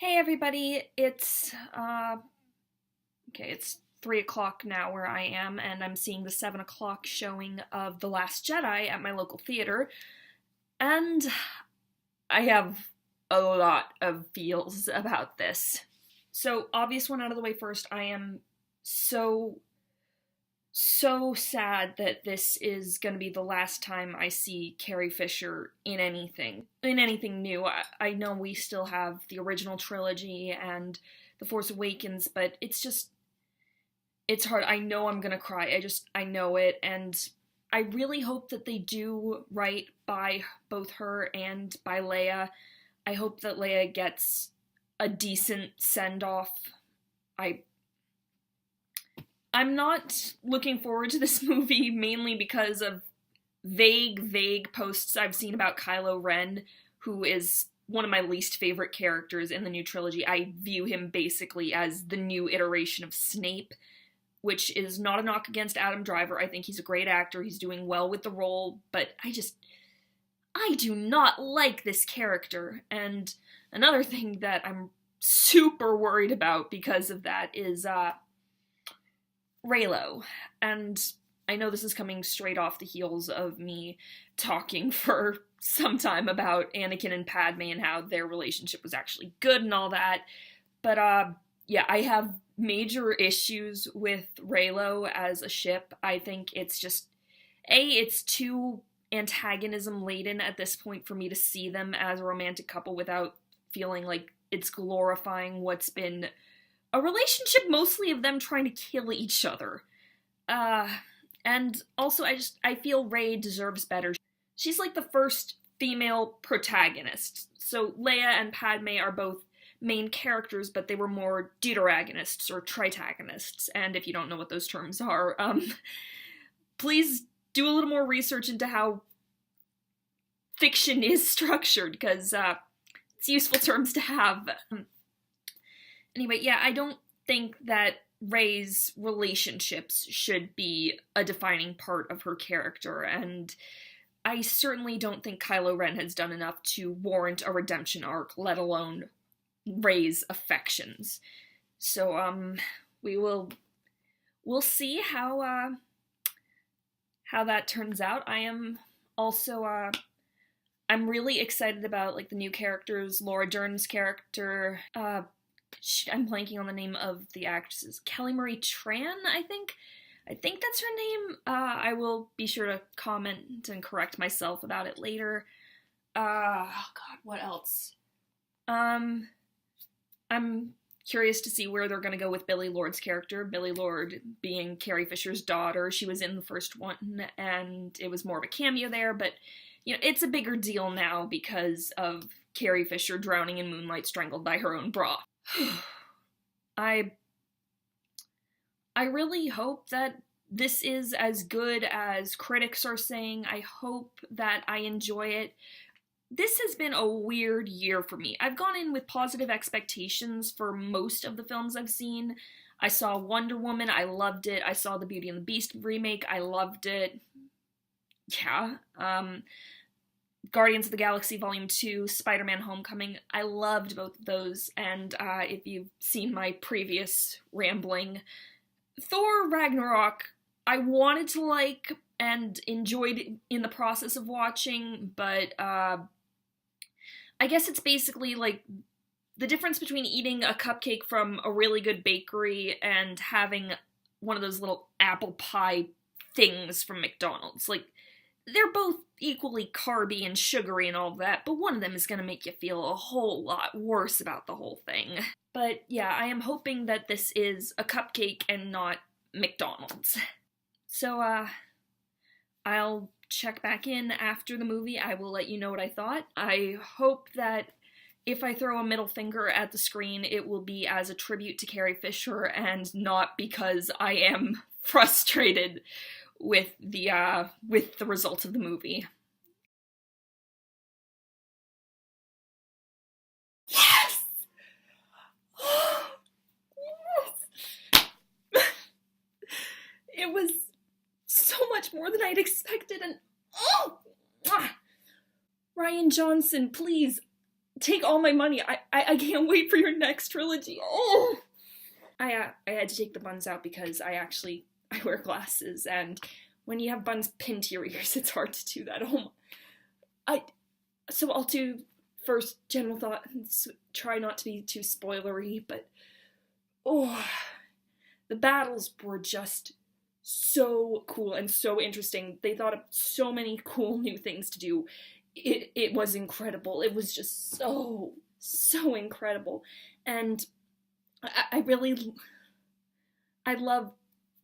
Hey everybody, it's 3 o'clock now where I am, and I'm seeing the 7 o'clock showing of The Last Jedi at my local theater, and I have a lot of feels about this. So, obvious one out of the way first, I am so, so sad that this is gonna be the last time I see Carrie Fisher in anything new. I know we still have the original trilogy and The Force Awakens, but it's hard. I know I'm gonna cry. I know it, and I really hope that they do right by both her and by Leia. I hope that Leia gets a decent send-off. I I'm not looking forward to this movie mainly because of vague posts I've seen about Kylo Ren, who is one of my least favorite characters in the new trilogy. I view him basically as the new iteration of Snape, which is not a knock against Adam Driver. I think he's a great actor. He's doing well with the role, but I do not like this character. And another thing that I'm super worried about because of that is Reylo. And I know this is coming straight off the heels of me talking for some time about Anakin and Padme and how their relationship was actually good and all that. But yeah, I have major issues with Reylo as a ship. I think it's too antagonism laden at this point for me to see them as a romantic couple without feeling like it's glorifying what's been a relationship mostly of them trying to kill each other. And also I feel Rey deserves better. She's like the first female protagonist. So Leia and Padme are both main characters, but they were more deuteragonists or tritagonists. And if you don't know what those terms are, please do a little more research into how fiction is structured, because it's useful terms to have. Anyway, yeah, I don't think that Rey's relationships should be a defining part of her character, and I certainly don't think Kylo Ren has done enough to warrant a redemption arc, let alone Rey's affections. So, we'll see how that turns out. I am also, I'm really excited about, like, the new characters. Laura Dern's character, I'm blanking on the name of the actress. Kelly Marie Tran, I think that's her name. I will be sure to comment and correct myself about it later. Oh god, what else? I'm curious to see where they're gonna go with Billie Lourd's character. Billie Lourd being Carrie Fisher's daughter. She was in the first one, and it was more of a cameo there, but, you know, it's a bigger deal now because of Carrie Fisher drowning in moonlight strangled by her own bra. I really hope that this is as good as critics are saying. I hope that I enjoy it. This has been a weird year for me. I've gone in with positive expectations for most of the films I've seen. I saw Wonder Woman, I loved it. I saw the Beauty and the Beast remake, I loved it. Yeah. Guardians of the Galaxy Volume 2, Spider-Man Homecoming, I loved both of those, and if you've seen my previous rambling, Thor Ragnarok, I wanted to like and enjoyed in the process of watching, but I guess it's basically like the difference between eating a cupcake from a really good bakery and having one of those little apple pie things from McDonald's. Like, they're both equally carby and sugary and all that, but one of them is going to make you feel a whole lot worse about the whole thing. But yeah, I am hoping that this is a cupcake and not McDonald's. So, I'll check back in after the movie. I will let you know what I thought. I hope that if I throw a middle finger at the screen, it will be as a tribute to Carrie Fisher and not because I am frustrated with the result of the movie. Yes! Yes! It was so much more than I'd expected, and oh! Rian Johnson, please, take all my money. I can't wait for your next trilogy. Oh! I had to take the buns out because I wear glasses, and when you have buns pinned to your ears, it's hard to do that. So I'll do first general thought, and try not to be too spoilery, but the battles were just so cool and so interesting. They thought of so many cool new things to do. It was incredible. It was just so incredible. And I love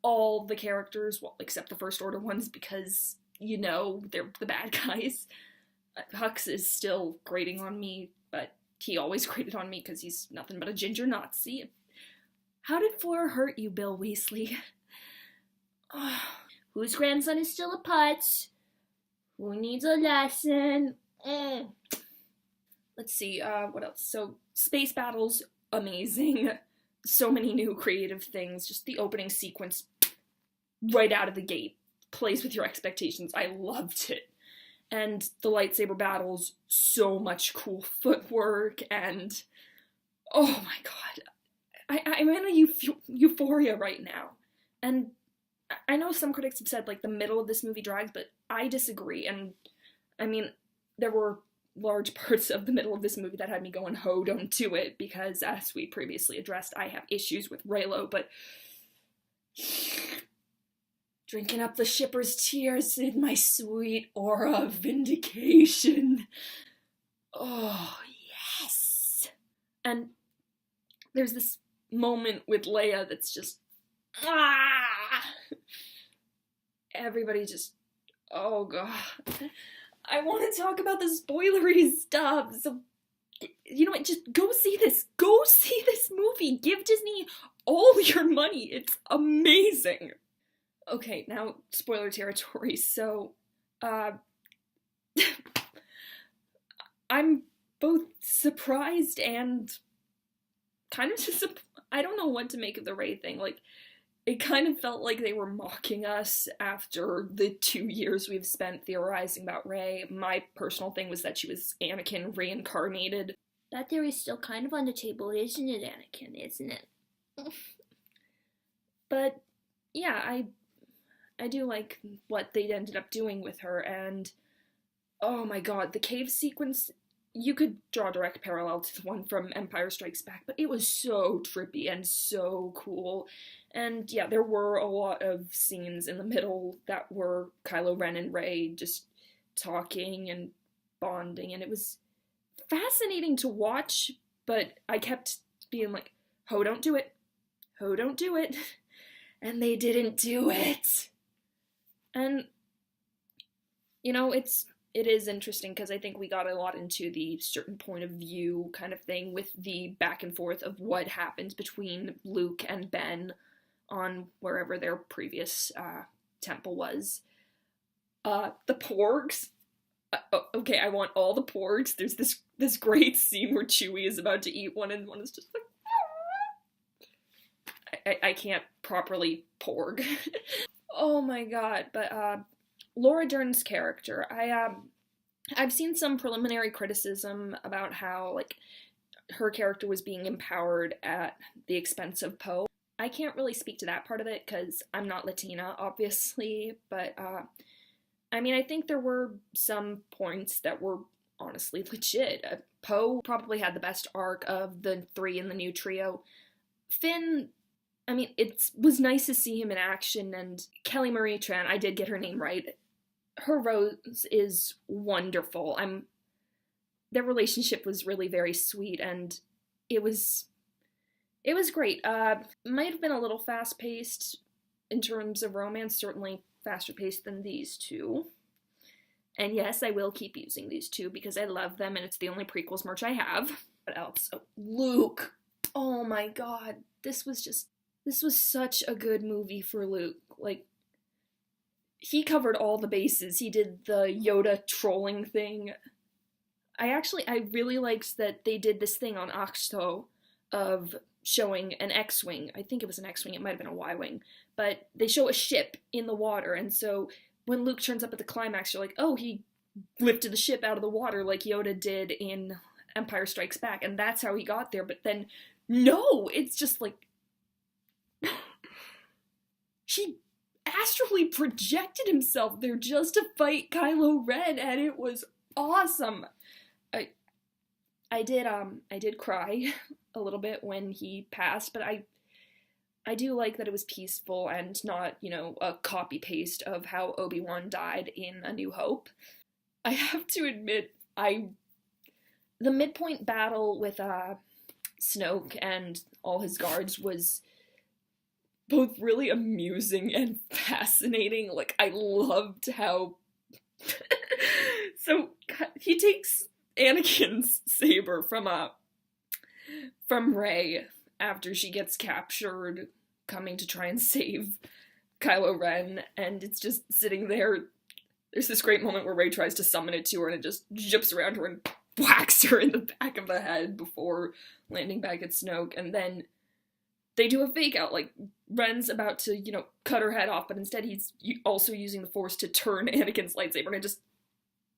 all the characters, well, except the First Order ones, because, they're the bad guys. Hux is still grating on me, but he always grated on me because he's nothing but a ginger Nazi. How did Fleur hurt you, Bill Weasley? Whose grandson is still a putz? Who needs a lesson? Let's see, what else? So, space battles, amazing. So many new creative things. Just the opening sequence, right out of the gate, plays with your expectations. I loved it. And the lightsaber battles, so much cool footwork, and oh my god. I'm in a euphoria right now. And I know some critics have said, like, the middle of this movie drags, but I disagree. And, I mean, there were large parts of the middle of this movie that had me going, ho, don't do it, because, as we previously addressed, I have issues with Reylo, but drinking up the shipper's tears in my sweet aura of vindication. Oh, yes! And there's this moment with Leia that's just, everybody just, oh god. I want to talk about the spoilery stuff, so, you know what, just go see this. Go see this movie. Give Disney all your money. It's amazing. Okay, now, spoiler territory, so, I'm both surprised and kind of I don't know what to make of the Rey thing. Like, it kind of felt like they were mocking us after the 2 years we've spent theorizing about Rey. My personal thing was that she was Anakin reincarnated. That theory's still kind of on the table, isn't it, Anakin? Isn't it? But, yeah, I do like what they ended up doing with her, and oh my god, the cave sequence, you could draw a direct parallel to the one from Empire Strikes Back, but it was so trippy and so cool. And yeah, there were a lot of scenes in the middle that were Kylo Ren and Rey just talking and bonding, and it was fascinating to watch, but I kept being like, ho, don't do it. Ho, don't do it. And they didn't do it. And, you know, it is interesting because I think we got a lot into the certain point of view kind of thing with the back and forth of what happened between Luke and Ben on wherever their previous temple was. The porgs. Okay, I want all the porgs. There's this great scene where Chewie is about to eat one and one is just like, I can't properly porg. Oh my god, but Laura Dern's character, I've seen some preliminary criticism about how, like, her character was being empowered at the expense of Poe. I can't really speak to that part of it because I'm not Latina, obviously, but I mean, I think there were some points that were honestly legit. Poe probably had the best arc of the three in the new trio. Finn, I mean, it was nice to see him in action, and Kelly Marie Tran, I did get her name right. Her Rose is wonderful. Their relationship was really very sweet, and it was great. Might have been a little fast-paced in terms of romance, certainly faster-paced than these two. And yes, I will keep using these two because I love them, and it's the only prequels merch I have. What else? Oh, Luke! Oh my god, this was such a good movie for Luke. Like, he covered all the bases. He did the Yoda trolling thing. I really liked that they did this thing on Ahch-To of showing an X-Wing. I think it was an X-Wing, it might have been a Y-Wing. But they show a ship in the water, and so when Luke turns up at the climax, you're like, oh, he lifted the ship out of the water like Yoda did in Empire Strikes Back, and that's how he got there. But then, no, it's just like, he astrally projected himself there just to fight Kylo Ren, and it was awesome. I did cry a little bit when he passed, but I do like that it was peaceful and not, you know, a copy-paste of how Obi-Wan died in A New Hope. I have to admit, the midpoint battle with Snoke and all his guards was both really amusing and fascinating. Like, I loved how so he takes Anakin's saber from Rey after she gets captured, coming to try and save Kylo Ren, and it's just sitting there. There's this great moment where Rey tries to summon it to her, and it just zips around her and whacks her in the back of the head before landing back at Snoke, and then they do a fake out, like, Ren's about to, you know, cut her head off, but instead he's also using the Force to turn Anakin's lightsaber, and it just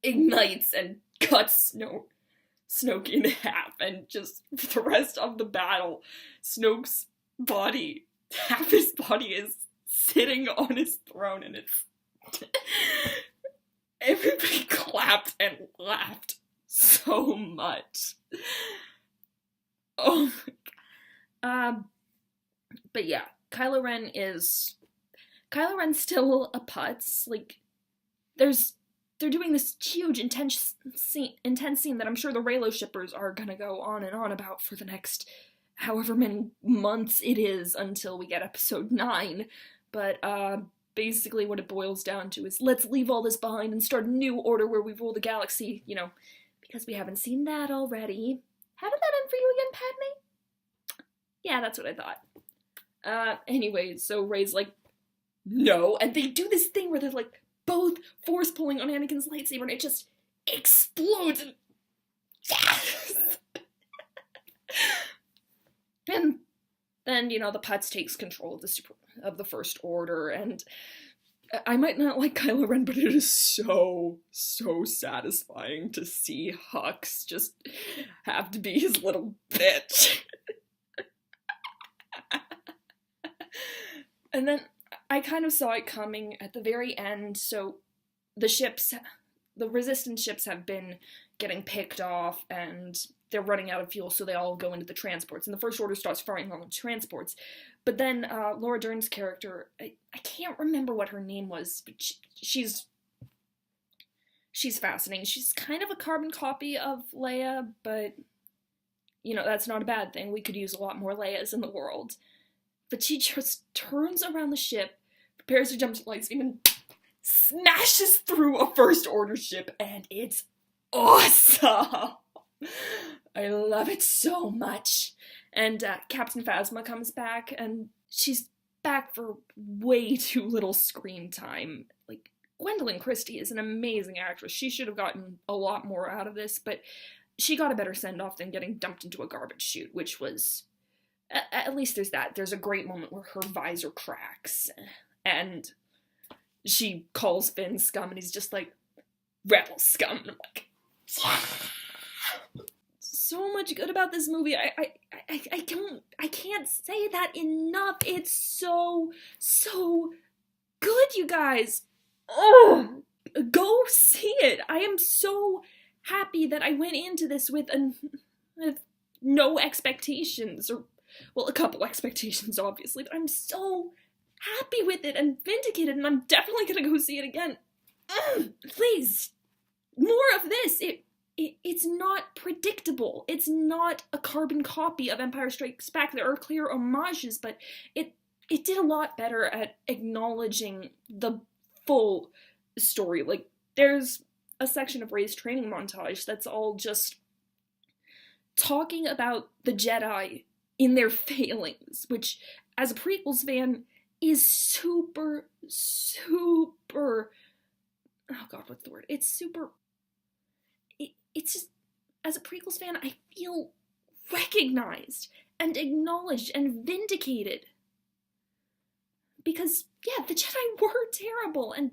ignites and cuts Snoke in half, and just for the rest of the battle, Snoke's body, half his body is sitting on his throne, and it's everybody clapped and laughed so much. Oh my god. But yeah, Kylo Ren's still a putz. Like, they're doing this huge, intense scene that I'm sure the Reylo shippers are gonna go on and on about for the next however many months it is until we get episode 9. But, basically what it boils down to is, let's leave all this behind and start a new order where we rule the galaxy, you know, because we haven't seen that already. Haven't that done for you again, Padme? Yeah, that's what I thought. Anyway, so Rey's like, no, and they do this thing where they're like, both force pulling on Anakin's lightsaber, and it just explodes. Yes! And then, you know, the putz takes control of the First Order, and I might not like Kylo Ren, but it is so satisfying to see Hux just have to be his little bitch. And then I kind of saw it coming at the very end, so the Resistance ships have been getting picked off, and they're running out of fuel, so they all go into the transports, and the First Order starts firing on the transports. But then Laura Dern's character, I can't remember what her name was, but she's fascinating. She's kind of a carbon copy of Leia, but, you know, that's not a bad thing. We could use a lot more Leias in the world. But she just turns around the ship, prepares to jump to lightsaber, and smashes through a First Order ship, and it's awesome! I love it so much. And Captain Phasma comes back, and she's back for way too little screen time. Like, Gwendolyn Christie is an amazing actress. She should have gotten a lot more out of this, but she got a better send-off than getting dumped into a garbage chute, which was... At least there's that. There's a great moment where her visor cracks, and she calls Finn scum, and he's just like, rebel scum. And I'm like, so much good about this movie. I can't say that enough. It's so good, you guys. Oh, go see it. I am so happy that I went into this with no expectations, or, well, a couple expectations, obviously, but I'm so happy with it and vindicated, and I'm definitely gonna go see it again. Please, more of this. It's not predictable. It's not a carbon copy of Empire Strikes Back. There are clear homages, but it did a lot better at acknowledging the full story. Like, there's a section of Rey's training montage that's all just talking about the Jedi in their failings, which, as a prequels fan, is super, oh god, what's the word? It's just, as a prequels fan, I feel recognized and acknowledged and vindicated. Because, yeah, the Jedi were terrible, and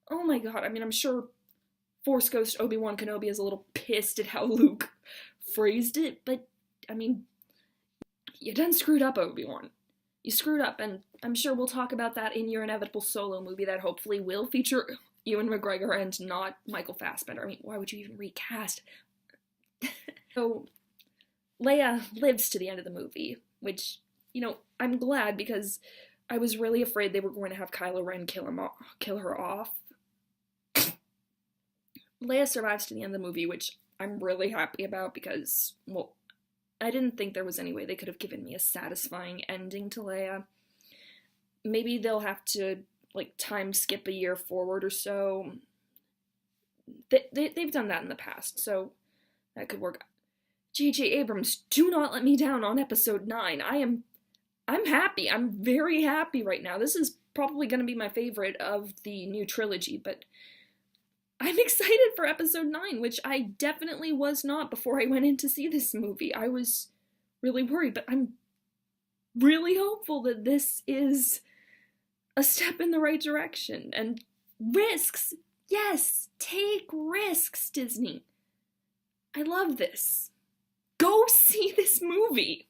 oh my god, I mean, I'm sure Force Ghost Obi-Wan Kenobi is a little pissed at how Luke phrased it, but, I mean, you done screwed up, Obi-Wan. You screwed up, and I'm sure we'll talk about that in your inevitable Solo movie that hopefully will feature Ewan McGregor and not Michael Fassbender. I mean, why would you even recast? So, Leia lives to the end of the movie, which, you know, I'm glad because I was really afraid they were going to have Kylo Ren kill her off. Leia survives to the end of the movie, which I'm really happy about because, well, I didn't think there was any way they could have given me a satisfying ending to Leia. Maybe they'll have to, like, time skip a year forward or so. They've done that in the past, so that could work. J.J. Abrams, do not let me down on episode 9. I'm happy. I'm very happy right now. This is probably going to be my favorite of the new trilogy, but I'm excited for episode 9, which I definitely was not before I went in to see this movie. I was really worried, but I'm really hopeful that this is a step in the right direction. And risks! Yes! Take risks, Disney! I love this. Go see this movie!